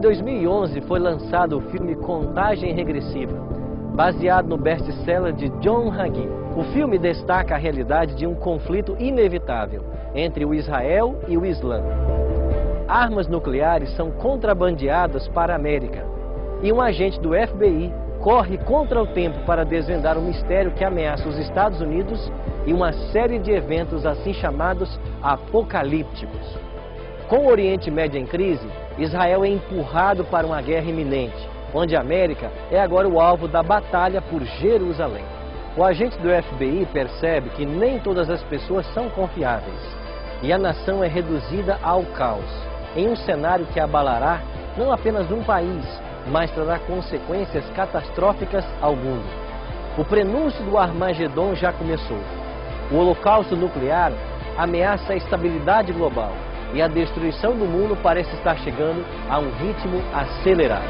2011 foi lançado o filme Contagem Regressiva, baseado no best-seller de John Hagee. O filme destaca a realidade de um conflito inevitável entre o Israel e o Islã. Armas nucleares são contrabandeadas para a América e um agente do FBI corre contra o tempo para desvendar um mistério que ameaça os Estados Unidos e uma série de eventos assim chamados apocalípticos. Com o Oriente Médio em crise, Israel é empurrado para uma guerra iminente, onde a América é agora o alvo da batalha por Jerusalém. O agente do FBI percebe que nem todas as pessoas são confiáveis e a nação é reduzida ao caos, em um cenário que abalará não apenas um país, mas trará consequências catastróficas ao mundo. O prenúncio do Armagedon já começou. O holocausto nuclear ameaça a estabilidade global e a destruição do mundo parece estar chegando a um ritmo acelerado.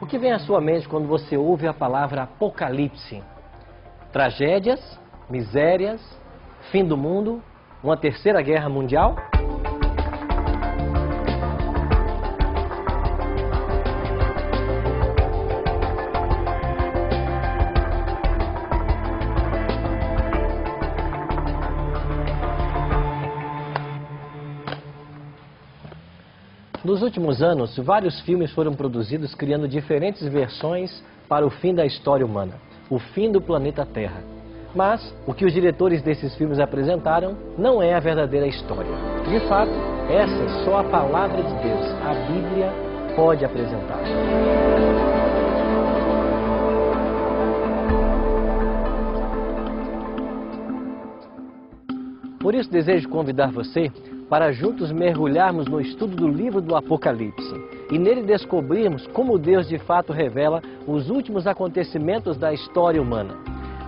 O que vem à sua mente quando você ouve a palavra apocalipse? Tragédias, misérias, fim do mundo, uma terceira guerra mundial? Nos últimos anos, vários filmes foram produzidos criando diferentes versões para o fim da história humana, o fim do planeta Terra. Mas o que os diretores desses filmes apresentaram não é a verdadeira história. De fato, essa só a palavra de Deus, a Bíblia, pode apresentar. Por isso desejo convidar você para juntos mergulharmos no estudo do livro do Apocalipse e nele descobrirmos como Deus de fato revela os últimos acontecimentos da história humana.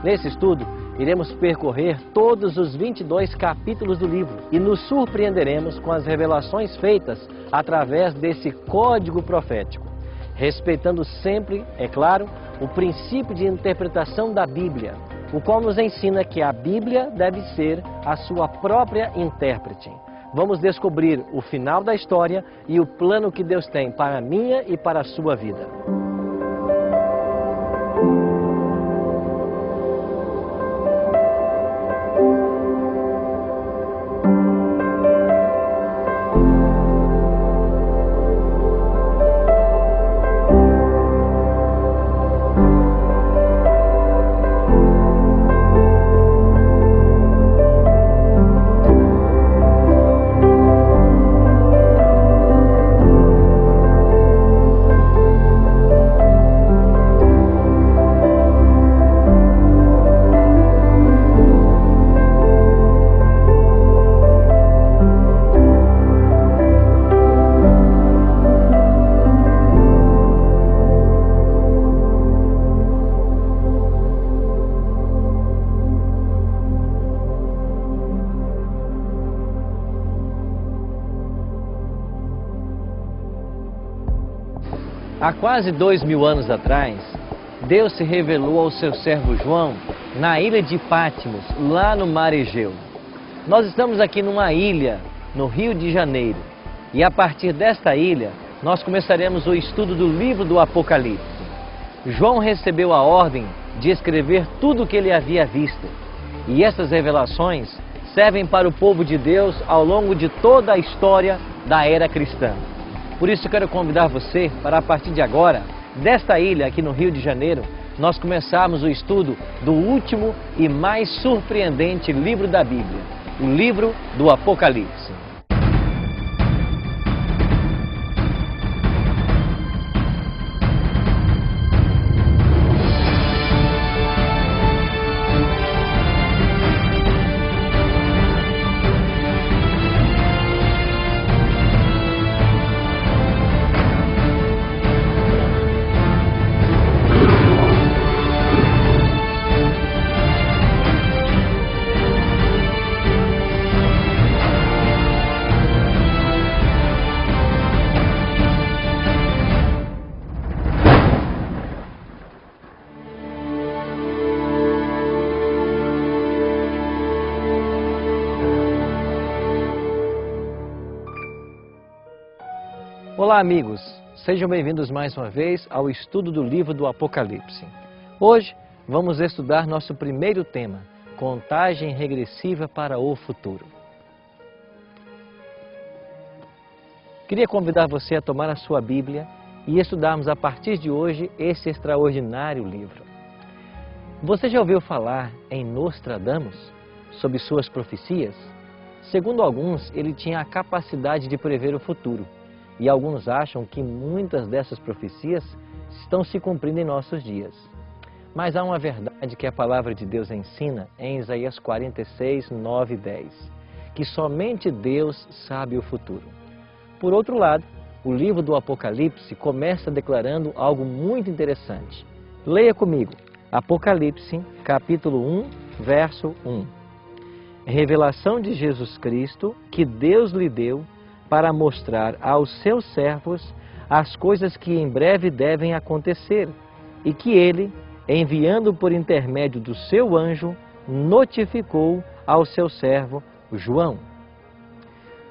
Nesse estudo, iremos percorrer todos os 22 capítulos do livro e nos surpreenderemos com as revelações feitas através desse código profético, respeitando sempre, é claro, o princípio de interpretação da Bíblia, o qual nos ensina que a Bíblia deve ser a sua própria intérprete. Vamos descobrir o final da história e o plano que Deus tem para a minha e para a sua vida. Há quase 2000 anos atrás, Deus se revelou ao seu servo João na ilha de Patmos, lá no mar Egeu. Nós estamos aqui numa ilha, no Rio de Janeiro, e a partir desta ilha, nós começaremos o estudo do livro do Apocalipse. João recebeu a ordem de escrever tudo o que ele havia visto, e essas revelações servem para o povo de Deus ao longo de toda a história da era cristã. Por isso eu quero convidar você para, a partir de agora, desta ilha aqui no Rio de Janeiro, nós começarmos o estudo do último e mais surpreendente livro da Bíblia, o livro do Apocalipse. Olá, amigos! Sejam bem-vindos mais uma vez ao estudo do livro do Apocalipse. Hoje vamos estudar nosso primeiro tema, contagem regressiva para o futuro. Queria convidar você a tomar a sua Bíblia e estudarmos a partir de hoje esse extraordinário livro. Você já ouviu falar em Nostradamus, sobre suas profecias? Segundo alguns, ele tinha a capacidade de prever o futuro. E alguns acham que muitas dessas profecias estão se cumprindo em nossos dias. Mas há uma verdade que a palavra de Deus ensina em Isaías 46, 9 e 10, que somente Deus sabe o futuro. Por outro lado, o livro do Apocalipse começa declarando algo muito interessante. Leia comigo, Apocalipse, capítulo 1, verso 1. Revelação de Jesus Cristo que Deus lhe deu para mostrar aos seus servos as coisas que em breve devem acontecer, e que ele, enviando por intermédio do seu anjo, notificou ao seu servo João.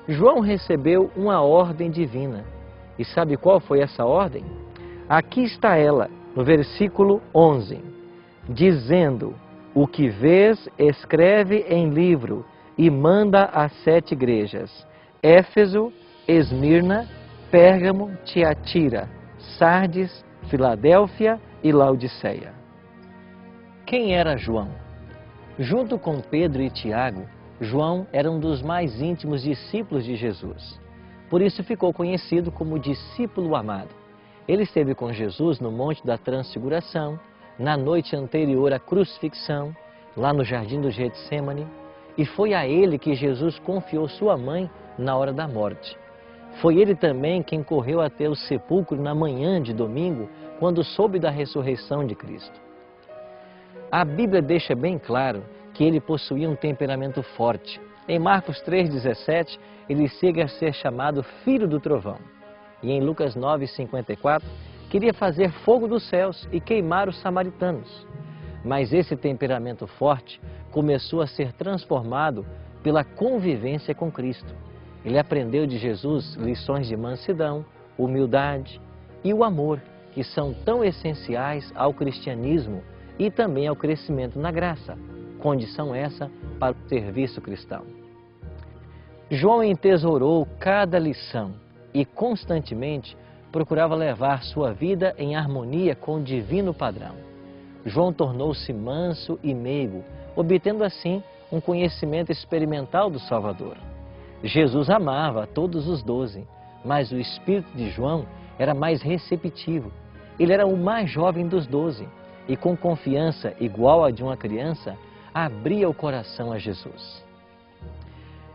João recebeu uma ordem divina. E sabe qual foi essa ordem? Aqui está ela, no versículo 11, dizendo: o que vês, escreve em livro e manda às 7 igrejas: Éfeso, Esmirna, Pérgamo, Tiatira, Sardes, Filadélfia e Laodiceia. Quem era João? Junto com Pedro e Tiago, João era um dos mais íntimos discípulos de Jesus. Por isso ficou conhecido como discípulo amado. Ele esteve com Jesus no Monte da Transfiguração, na noite anterior à crucifixão, lá no Jardim do Getsêmani, e foi a ele que Jesus confiou sua mãe na hora da morte. Foi ele também quem correu até o sepulcro na manhã de domingo, quando soube da ressurreição de Cristo. A Bíblia deixa bem claro que ele possuía um temperamento forte. Em Marcos 3,17, ele chega a ser chamado Filho do Trovão. E em Lucas 9,54, queria fazer fogo dos céus e queimar os samaritanos. Mas esse temperamento forte começou a ser transformado pela convivência com Cristo. Ele aprendeu de Jesus lições de mansidão, humildade e o amor, que são tão essenciais ao cristianismo e também ao crescimento na graça, condição essa para o serviço cristão. João entesourou cada lição e constantemente procurava levar sua vida em harmonia com o divino padrão. João tornou-se manso e meigo, obtendo assim um conhecimento experimental do Salvador. Jesus amava a todos os 12, mas o espírito de João era mais receptivo. Ele era o mais jovem dos 12 e, com confiança igual à de uma criança, abria o coração a Jesus.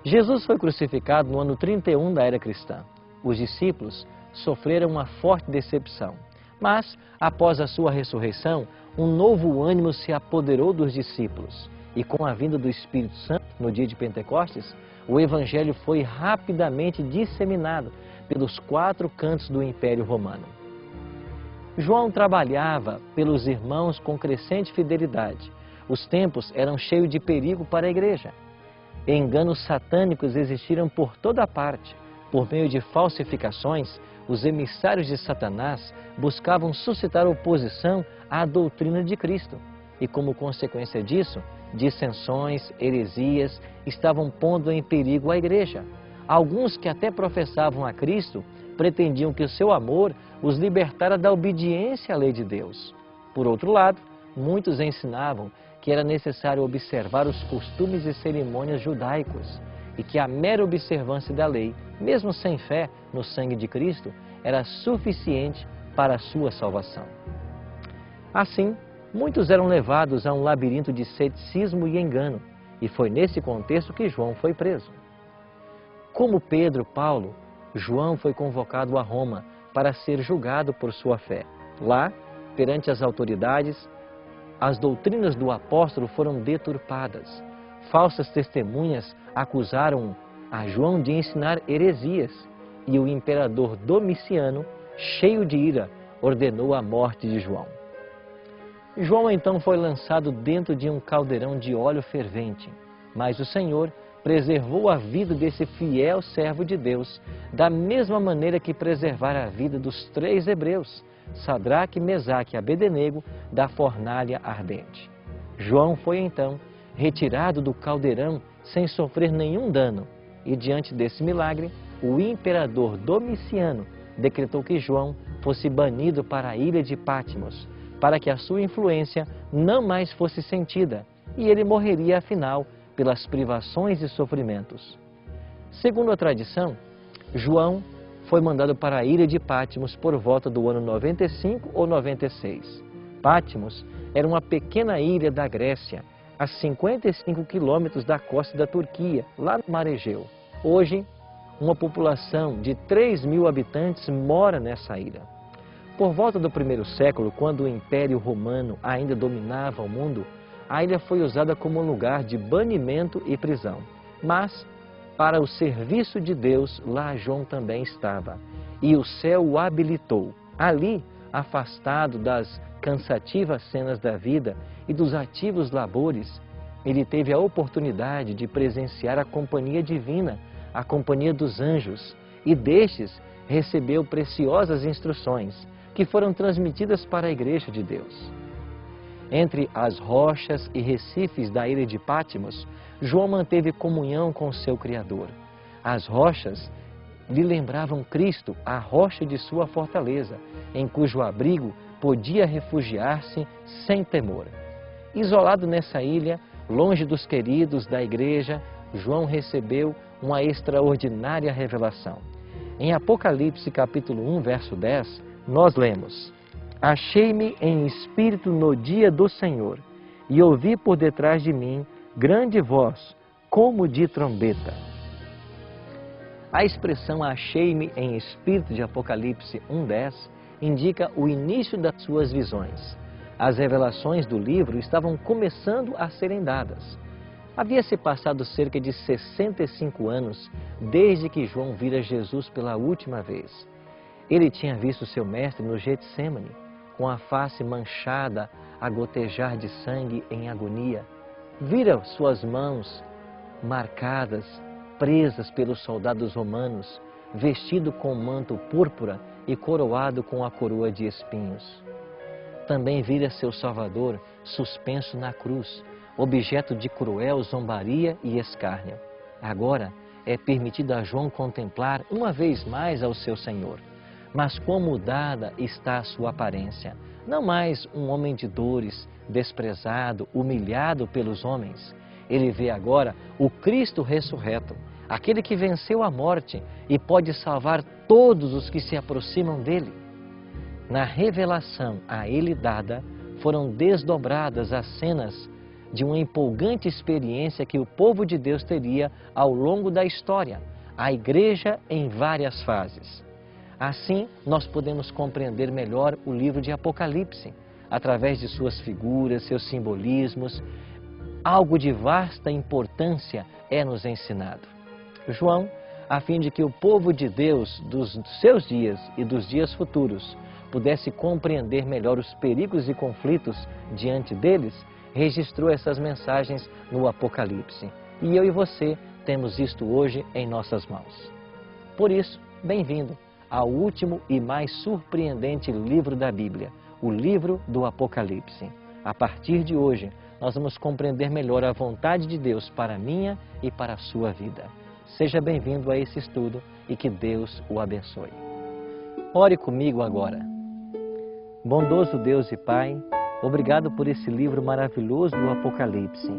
Jesus foi crucificado no ano 31 da era cristã. Os discípulos sofreram uma forte decepção, mas, após a sua ressurreição, um novo ânimo se apoderou dos discípulos. E com a vinda do Espírito Santo, no dia de Pentecostes, o Evangelho foi rapidamente disseminado pelos 4 cantos do Império Romano. João trabalhava pelos irmãos com crescente fidelidade. Os tempos eram cheios de perigo para a igreja. Enganos satânicos existiram por toda parte. Por meio de falsificações, os emissários de Satanás buscavam suscitar oposição à doutrina de Cristo. E como consequência disso, dissensões, heresias estavam pondo em perigo a igreja. Alguns que até professavam a Cristo pretendiam que o seu amor os libertara da obediência à lei de Deus. Por outro lado, muitos ensinavam que era necessário observar os costumes e cerimônias judaicos e que a mera observância da lei, mesmo sem fé no sangue de Cristo, era suficiente para a sua salvação. Assim, muitos eram levados a um labirinto de ceticismo e engano, e foi nesse contexto que João foi preso. Como Pedro, Paulo, João foi convocado a Roma para ser julgado por sua fé. Lá, perante as autoridades, as doutrinas do apóstolo foram deturpadas. Falsas testemunhas acusaram a João de ensinar heresias, e o imperador Domiciano, cheio de ira, ordenou a morte de João. João então foi lançado dentro de um caldeirão de óleo fervente, mas o Senhor preservou a vida desse fiel servo de Deus, da mesma maneira que preservara a vida dos 3 hebreus, Sadraque, Mesaque e Abednego, da fornalha ardente. João foi então retirado do caldeirão sem sofrer nenhum dano, e diante desse milagre, o imperador Domiciano decretou que João fosse banido para a ilha de Patmos, para que a sua influência não mais fosse sentida, e ele morreria afinal pelas privações e sofrimentos. Segundo a tradição, João foi mandado para a ilha de Patmos por volta do ano 95 ou 96. Patmos era uma pequena ilha da Grécia, a 55 quilômetros da costa da Turquia, lá no Mar Egeu. Hoje, uma população de 3.000 habitantes mora nessa ilha. Por volta do 1º século, quando o Império Romano ainda dominava o mundo, a ilha foi usada como lugar de banimento e prisão. Mas, para o serviço de Deus, lá João também estava, e o céu o habilitou. Ali, afastado das cansativas cenas da vida e dos ativos labores, ele teve a oportunidade de presenciar a companhia divina, a companhia dos anjos, e destes recebeu preciosas instruções que foram transmitidas para a Igreja de Deus. Entre as rochas e recifes da ilha de Patmos, João manteve comunhão com seu Criador. As rochas lhe lembravam Cristo, a rocha de sua fortaleza, em cujo abrigo podia refugiar-se sem temor. Isolado nessa ilha, longe dos queridos da igreja, João recebeu uma extraordinária revelação. Em Apocalipse capítulo 1, verso 10, nós lemos: Achei-me em espírito no dia do Senhor, e ouvi por detrás de mim grande voz, como de trombeta. A expressão achei-me em espírito de Apocalipse 1:10 indica o início das suas visões. As revelações do livro estavam começando a serem dadas. Havia-se passado cerca de 65 anos desde que João vira Jesus pela última vez. Ele tinha visto seu mestre no Getsêmani, com a face manchada a gotejar de sangue em agonia. Vira suas mãos marcadas, presas pelos soldados romanos, vestido com manto púrpura e coroado com a coroa de espinhos. Também vira seu Salvador suspenso na cruz, objeto de cruel zombaria e escárnio. Agora é permitido a João contemplar uma vez mais ao seu Senhor. Mas quão mudada está a sua aparência. Não mais um homem de dores, desprezado, humilhado pelos homens. Ele vê agora o Cristo ressurreto, aquele que venceu a morte e pode salvar todos os que se aproximam dele. Na revelação a ele dada, foram desdobradas as cenas de uma empolgante experiência que o povo de Deus teria ao longo da história, a igreja em várias fases. Assim, nós podemos compreender melhor o livro de Apocalipse, através de suas figuras, seus simbolismos. Algo de vasta importância é nos ensinado. João, a fim de que o povo de Deus, dos seus dias e dos dias futuros, pudesse compreender melhor os perigos e conflitos diante deles, registrou essas mensagens no Apocalipse. E eu e você temos isto hoje em nossas mãos. Por isso, bem-vindo ao último e mais surpreendente livro da Bíblia, o livro do Apocalipse. A partir de hoje, nós vamos compreender melhor a vontade de Deus para a minha e para a sua vida. Seja bem-vindo a esse estudo e que Deus o abençoe. Ore comigo agora. Bondoso Deus e Pai, obrigado por esse livro maravilhoso do Apocalipse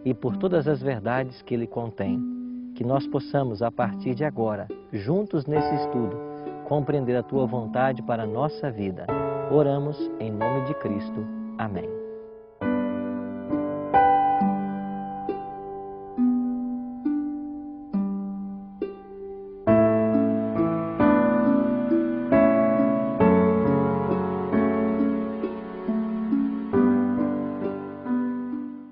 e por todas as verdades que ele contém. Que nós possamos, a partir de agora, juntos nesse estudo, compreender a Tua vontade para a nossa vida. Oramos em nome de Cristo. Amém.